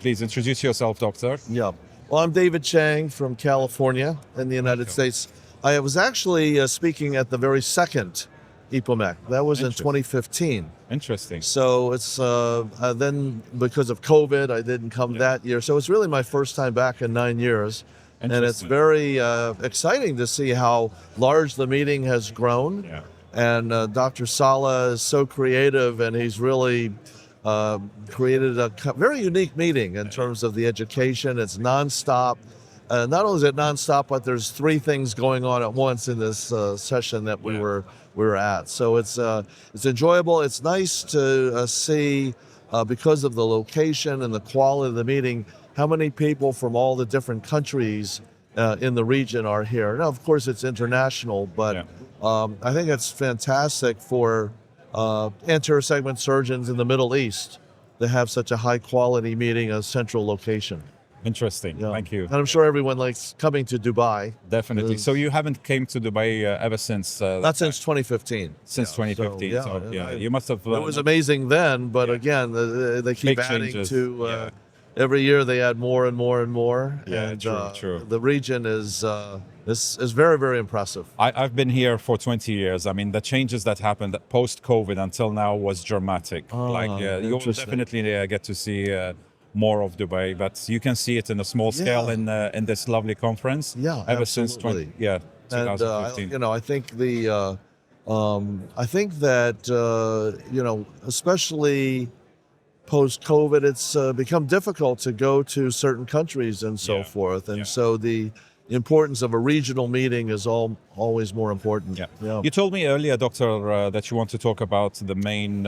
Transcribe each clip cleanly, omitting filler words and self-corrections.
Please introduce yourself, doctor. Yeah. Well, I'm David Chang from California in the United States. I was actually speaking at the very second EPOMEC. That was in Interesting. 2015. Interesting. So it's then because of COVID, I didn't come that year. So it's really my first time back in 9 years. And it's Interesting. very exciting to see how large the meeting has grown. Yeah. And Dr. Sala is so creative, and he's really created a very unique meeting in terms of the education. It's nonstop. Not only is it nonstop, but there's three things going on at once in this session that we were at. So it's enjoyable. It's nice to see because of the location and the quality of the meeting, how many people from all the different countries in the region are here. Now, of course, it's international, but I think it's fantastic for anterior segment surgeons in the Middle East to have such a high quality meeting, a central location. Interesting. Yeah. Thank you. And I'm sure everyone likes coming to Dubai. Definitely. So you haven't came to Dubai ever since? Not since 2015. Since 2015. So, you must have. It was amazing then, but again, they keep Big adding changes. to. Every year they add more and more and more. Yeah, and, true. The region is very, very impressive. I've been here for 20 years. I mean, the changes that happened post-COVID until now was dramatic. You'll definitely get to see more of Dubai, but you can see it in a small scale in this lovely conference. Yeah, ever absolutely. since 2015. And I think I think that especially post-COVID, it's become difficult to go to certain countries and so forth, and so the importance of a regional meeting is always more important. Yeah. You told me earlier, Doctor, that you want to talk about the main.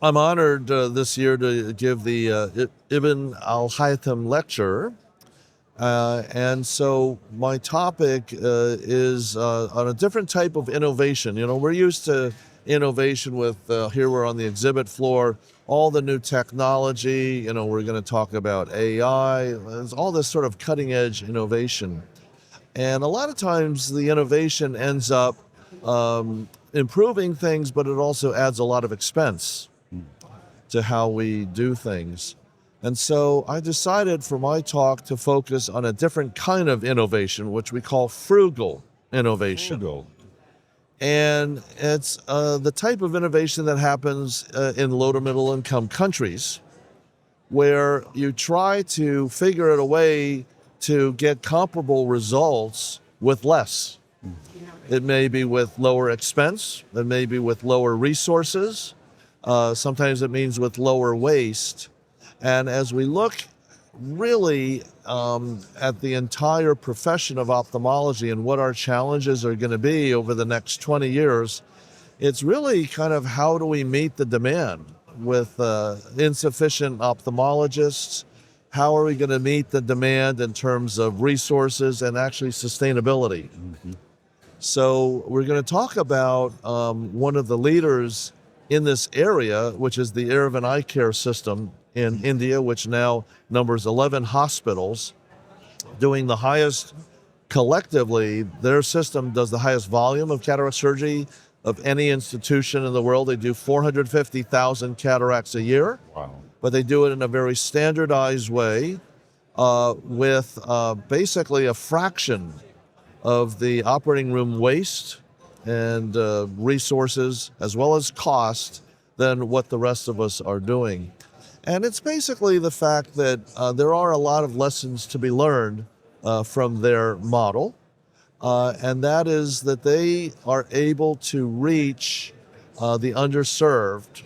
I'm honored this year to give the Ibn Al-Haytham lecture. And so my topic is on a different type of innovation. We're used to innovation with, here we're on the exhibit floor, all the new technology, we're going to talk about AI, there's all this sort of cutting edge innovation. And a lot of times the innovation ends up improving things, but it also adds a lot of expense to how we do things. And so I decided for my talk to focus on a different kind of innovation, which we call frugal innovation. Frugal. And it's the type of innovation that happens in low to middle income countries, where you try to figure out a way to get comparable results with less. It may be with lower expense, it may be with lower resources, sometimes it means with lower waste. And as we look really at the entire profession of ophthalmology and what our challenges are going to be over the next 20 years, it's really kind of how do we meet the demand with insufficient ophthalmologists? How are we going to meet the demand in terms of resources and actually sustainability? Mm-hmm. So we're going to talk about one of the leaders in this area, which is the Irvin Eye Care System in India, which now numbers 11 hospitals, doing the highest, collectively, their system does the highest volume of cataract surgery of any institution in the world. They do 450,000 cataracts a year. Wow. But they do it in a very standardized way with basically a fraction of the operating room waste and resources as well as cost than what the rest of us are doing. And it's basically the fact that there are a lot of lessons to be learned from their model, and that is that they are able to reach the underserved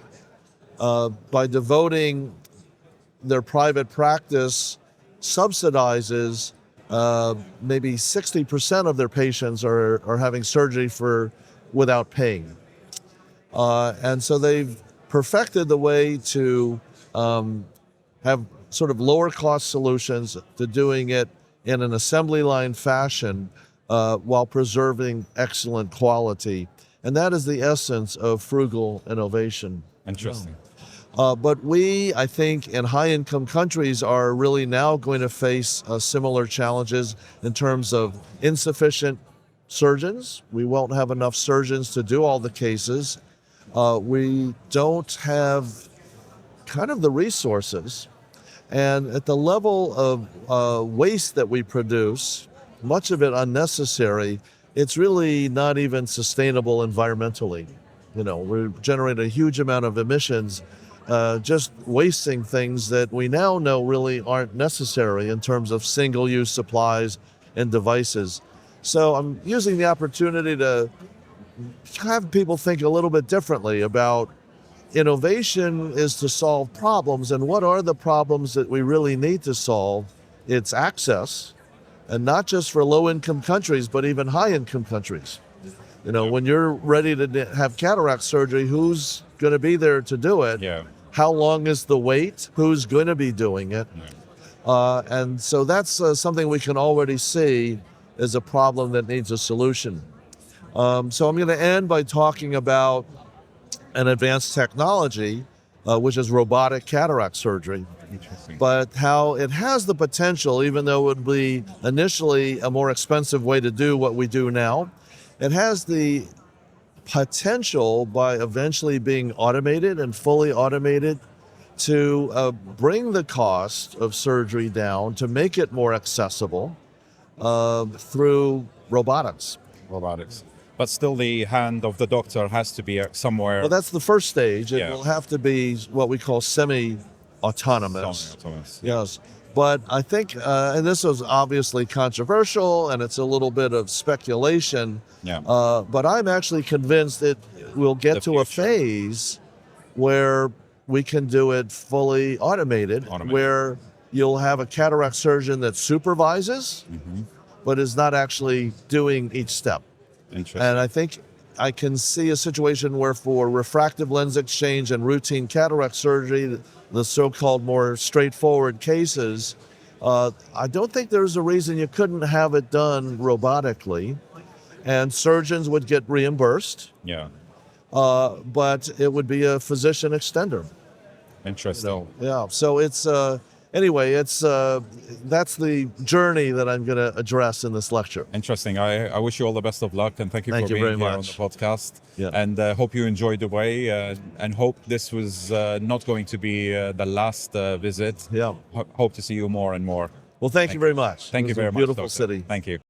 by devoting their private practice subsidizes maybe 60% of their patients are having surgery without paying. And so they've perfected the way to have sort of lower cost solutions to doing it in an assembly line fashion while preserving excellent quality. And that is the essence of frugal innovation. Interesting. But we, I think, in high-income countries are really now going to face similar challenges in terms of insufficient surgeons. We won't have enough surgeons to do all the cases. We don't have kind of the resources. And at the level of waste that we produce, much of it unnecessary, it's really not even sustainable environmentally. We generate a huge amount of emissions just wasting things that we now know really aren't necessary in terms of single-use supplies and devices. So I'm using the opportunity to have people think a little bit differently about innovation is to solve problems, and what are the problems that we really need to solve? It's access, and not just for low-income countries, but even high-income countries. When you're ready to have cataract surgery, who's going to be there to do it? Yeah. How long is the wait? Who's going to be doing it? Yeah. And so that's something we can already see as a problem that needs a solution. So I'm going to end by talking about an advanced technology, which is robotic cataract surgery. Interesting. But how it has the potential, even though it would be initially a more expensive way to do what we do now, it has the potential by eventually being automated and fully automated to bring the cost of surgery down, to make it more accessible through robotics. Robotics. But still the hand of the doctor has to be somewhere. Well, that's the first stage. It Yeah. will have to be what we call semi-autonomous. Semi-autonomous. Yes. But I think, and this is obviously controversial and it's a little bit of speculation, Yeah. but I'm actually convinced that we'll get The to a future. phase where we can do it fully automated, where you'll have a cataract surgeon that supervises, but is not actually doing each step. Interesting. And I think I can see a situation where for refractive lens exchange and routine cataract surgery, the so-called more straightforward cases, I don't think there's a reason you couldn't have it done robotically, and surgeons would get reimbursed, Yeah. but it would be a physician extender. Interesting. Yeah, so it's anyway, it's that's the journey that I'm going to address in this lecture. Interesting. I wish you all the best of luck, and thank you Thank for you being very here much. on the podcast. Yeah. And hope you enjoyed Dubai, and hope this was not going to be the last visit. Yeah. Hope to see you more and more. Well, thank you very much. Thank you It was very a much. beautiful Doctor. city. Thank you.